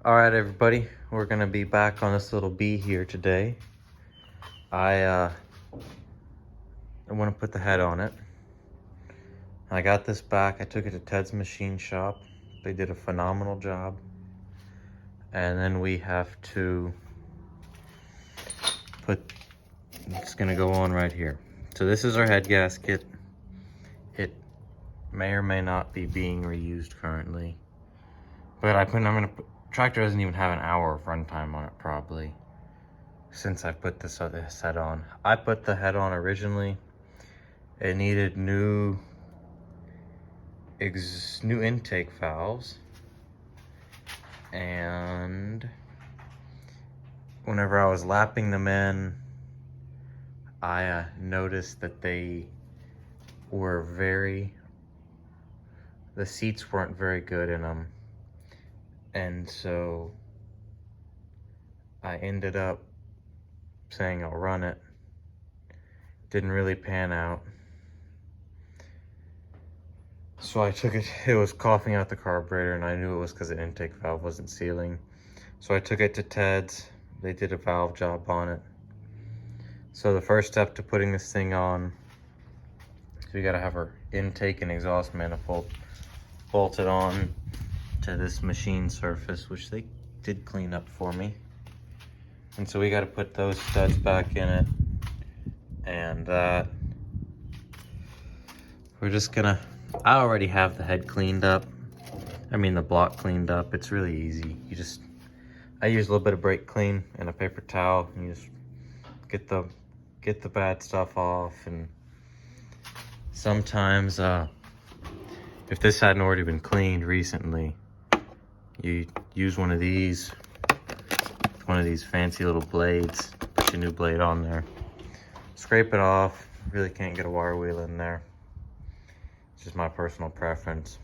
All right, everybody, we're gonna be back on this little bee here today. I want to put the head on it. I got this back. I took it to Ted's machine shop. They did a phenomenal job. And then we have to put, it's gonna go on right here. So this is our head gasket. It may or may not be being reused currently, but tractor doesn't even have an hour of runtime on it probably since I put this head on. I put the head on originally. It needed new intake valves, and whenever I was lapping them in, I noticed that they were the seats weren't very good in them, and so I ended up saying I'll run it. Didn't really pan out. So I took it, it was coughing out the carburetor, and I knew it was because the intake valve wasn't sealing. So I took it to Ted's. They did a valve job on it. So the first step to putting this thing on, we gotta have our intake and exhaust manifold bolted on to this machine surface, which they did clean up for me. And so we gotta put those studs back in it. And we're just gonna, I already have the head cleaned up. I mean the block cleaned up. It's really easy. I use a little bit of brake clean and a paper towel, and you just get the bad stuff off. And sometimes if this hadn't already been cleaned recently, you use one of these fancy little blades, put your new blade on there, scrape it off. Really can't get a wire wheel in there. It's just my personal preference.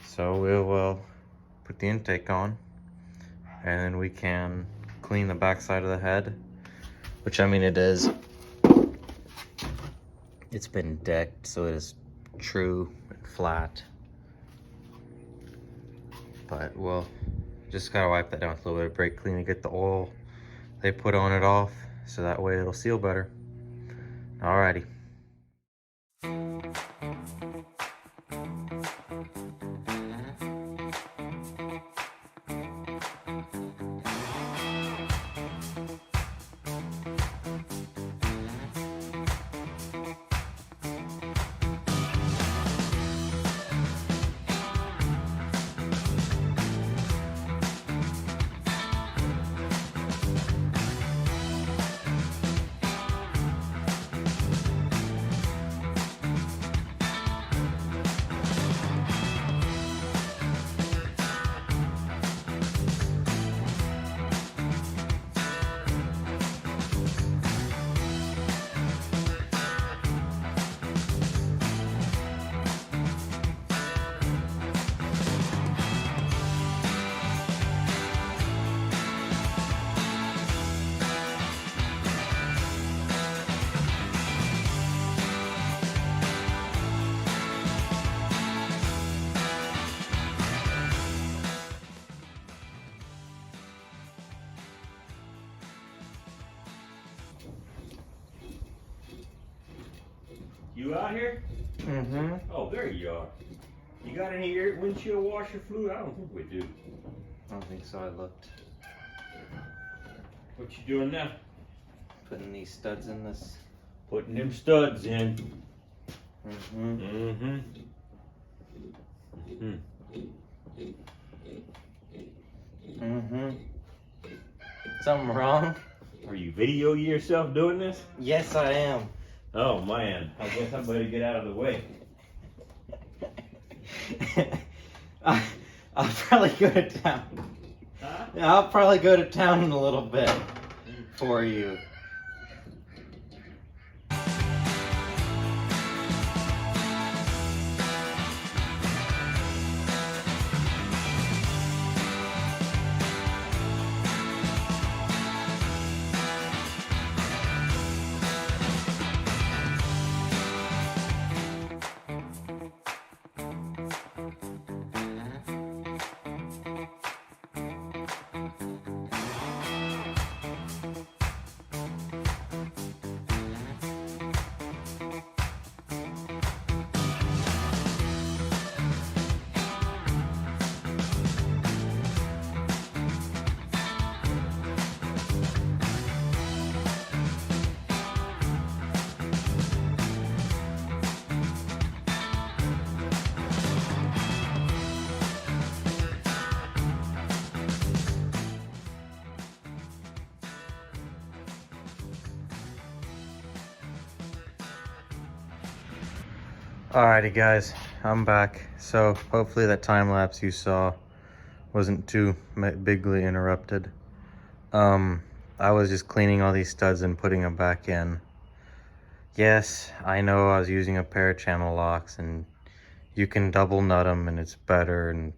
So we will put the intake on, and then we can clean the back side of the head, which, I mean, it's been decked, so it is true and flat. But we'll just gotta wipe that down with a little bit of brake clean and get the oil they put on it off, so that way it'll seal better. Alrighty. You out here? Mm-hmm. Oh, there you are. You got any windshield washer fluid? I don't think we do. I don't think so. I looked. What you doing now? Putting these studs in this. Putting them studs in. Mm-hmm. Mm-hmm. Something wrong? Are you video yourself doing this? Yes, I am. Oh man, I guess I better get out of the way. I'll probably go to town. Huh? I'll probably go to town in a little bit for you. Alrighty guys, I'm back. So hopefully that time lapse you saw wasn't too bigly interrupted. I was just cleaning all these studs and putting them back in. Yes, I know I was using a pair of channel locks and you can double nut them and it's better, and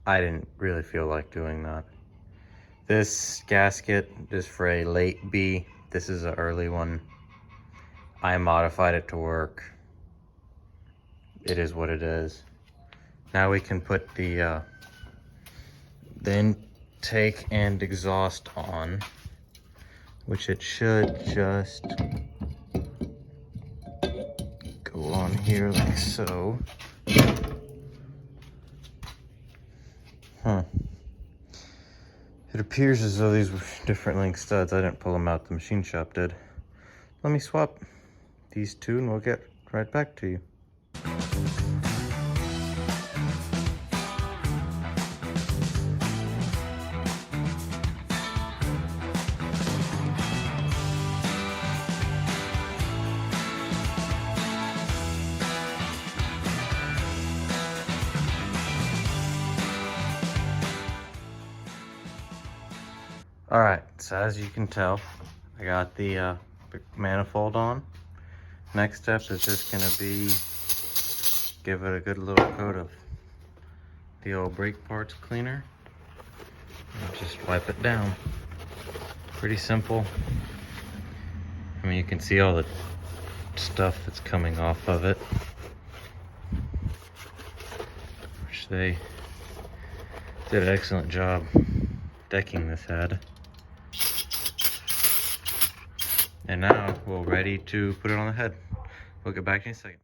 I didn't really feel like doing that. This gasket is for a late B. This is an early one. I modified it to work. It is what it is. Now we can put the intake and exhaust on, which it should just go on here like so. It appears as though these were different length studs. I didn't pull them out, the machine shop did. Let me swap these two and we'll get right back to you. Alright, so as you can tell, I got the manifold on. Next step is just going to be give it a good little coat of the old brake parts cleaner. And just wipe it down. Pretty simple. I mean, you can see all the stuff that's coming off of it, which they did an excellent job decking this head. And now we're ready to put it on the head. We'll get back in a second.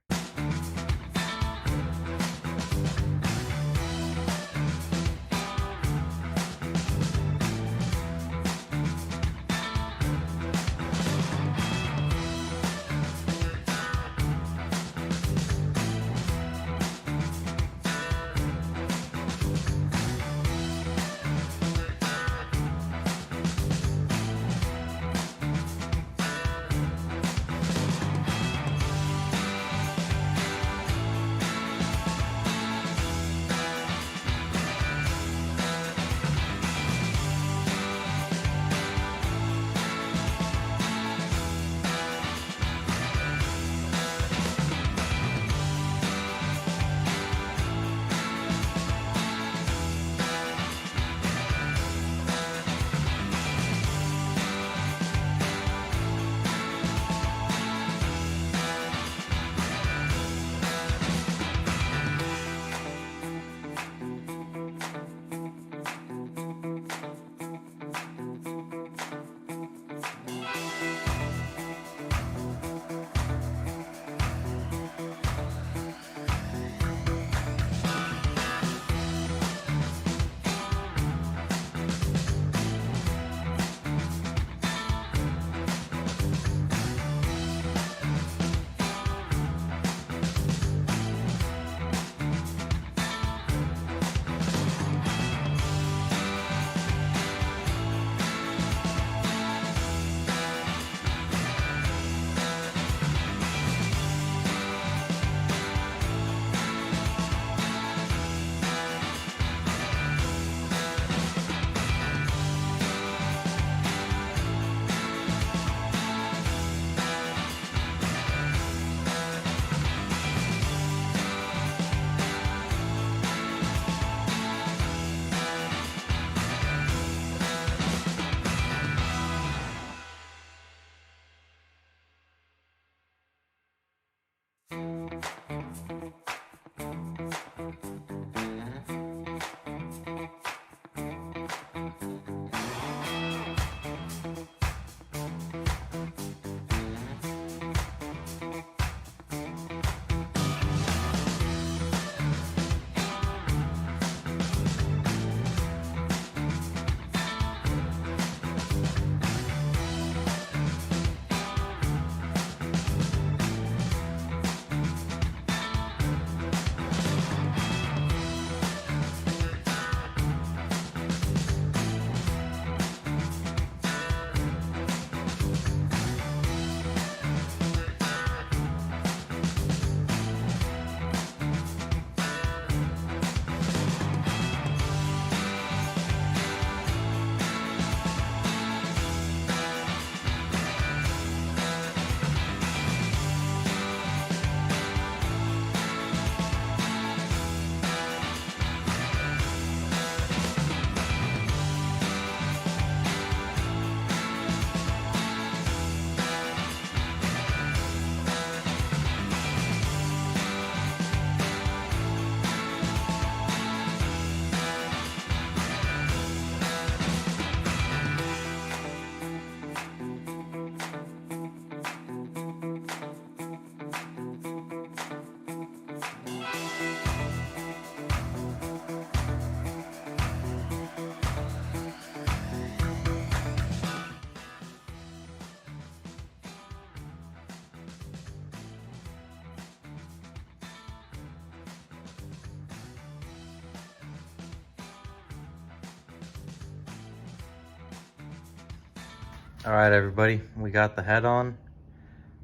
All right, everybody, we got the head on.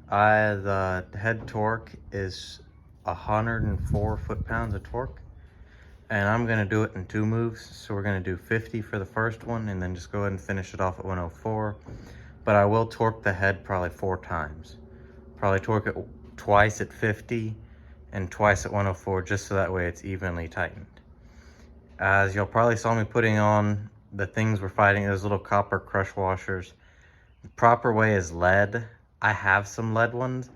The head torque is 104 foot-pounds of torque, and I'm gonna do it in 2 moves. So we're gonna do 50 for the first one and then just go ahead and finish it off at 104. But I will torque the head probably 4 times. Probably torque it twice at 50 and twice at 104, just so that way it's evenly tightened. As y'all probably saw me putting on the things we're fighting, those little copper crush washers. The proper way is lead. I have some lead ones,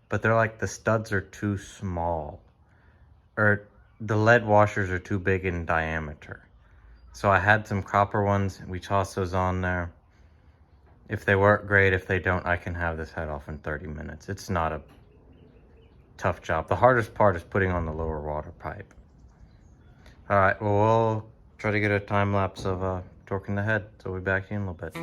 but they're like, the studs are too small, or the lead washers are too big in diameter. So I had some copper ones. We tossed those on there. If they work, great. If they don't, I can have this head off in 30 minutes. It's not a tough job. The hardest part is putting on the lower water pipe. All right, well, we'll try to get a time lapse of torquing the head. So we'll be back in a little bit.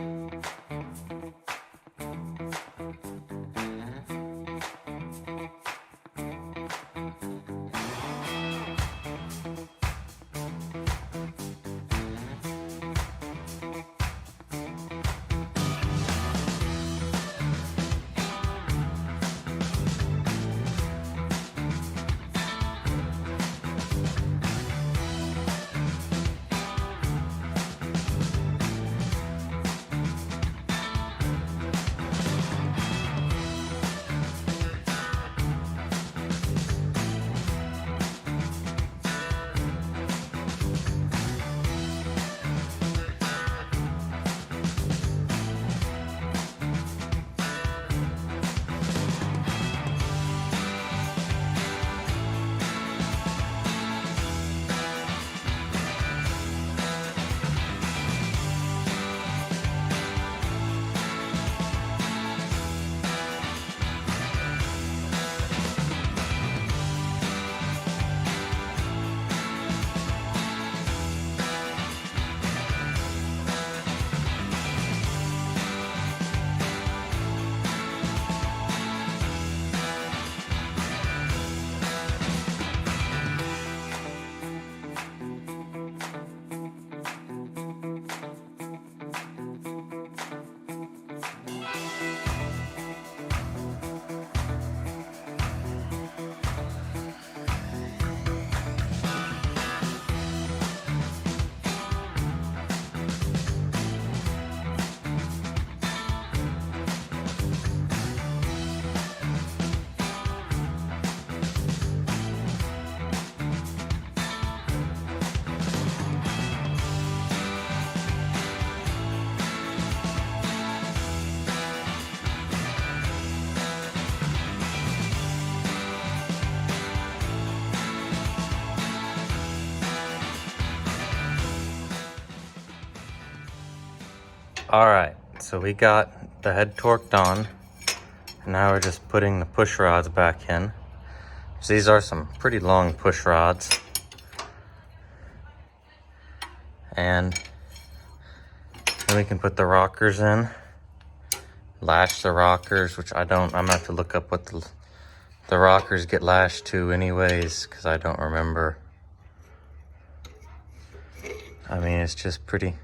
All right, so we got the head torqued on, and now we're just putting the push rods back in. So these are some pretty long push rods. And then we can put the rockers in, lash the rockers, which I'm gonna have to look up what the rockers get lashed to anyways, because I don't remember. I mean, it's just pretty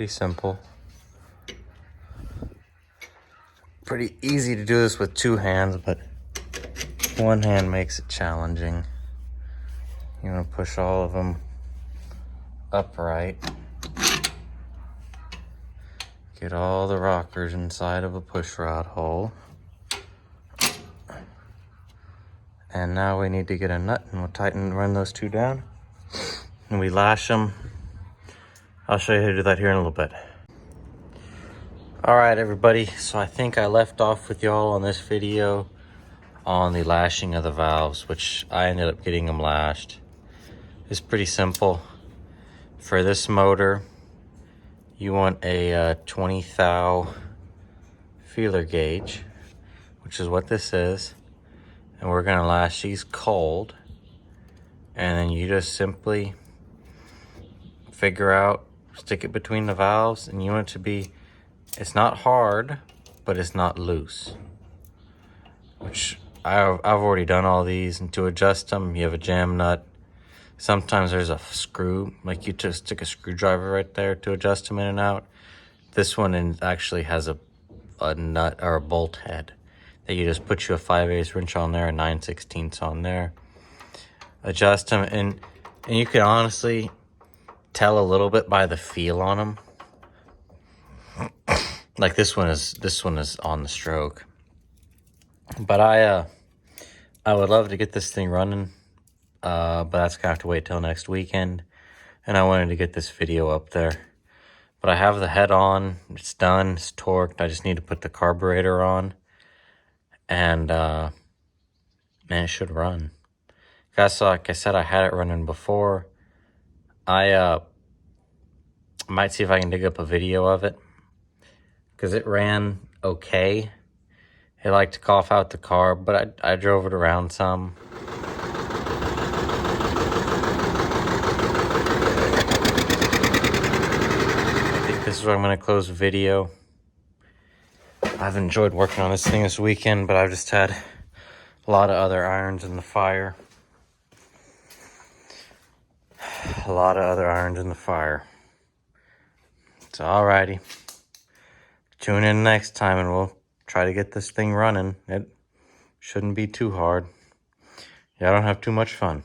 simple. Pretty easy to do this with 2 hands, but 1 hand makes it challenging. You want to push all of them upright. Get all the rockers inside of a push rod hole. And now we need to get a nut, and we'll run those 2 down. And we lash them. I'll show you how to do that here in a little bit. All right, everybody. So I think I left off with y'all on this video on the lashing of the valves, which I ended up getting them lashed. It's pretty simple. For this motor, you want a 20 thou feeler gauge, which is what this is. And we're gonna lash these cold. And then you just simply figure out, stick it between the valves, and you want it to be, it's not hard, but it's not loose. Which I've already done all these, and to adjust them, you have a jam nut. Sometimes there's a screw, like you just stick a screwdriver right there to adjust them in and out. This one actually has a nut or a bolt head that you just put you a 5/8 wrench on there, a 9/16 on there, adjust them, and you can honestly tell a little bit by the feel on them. Like this one is on the stroke. But I would love to get this thing running, but that's gonna have to wait till next weekend. And I wanted to get this video up there. But I have the head on, it's done, it's torqued. I just need to put the carburetor on, and man, it should run. Guys, so like I said, I had it running before. I might see if I can dig up a video of it, because it ran okay. It liked to cough out the carb, but I drove it around some. I think this is where I'm going to close the video. I've enjoyed working on this thing this weekend, but I've just had a lot of other irons in the fire. A lot of other irons in the fire. So, alrighty. Tune in next time and we'll try to get this thing running. It shouldn't be too hard. Yeah, I don't have too much fun.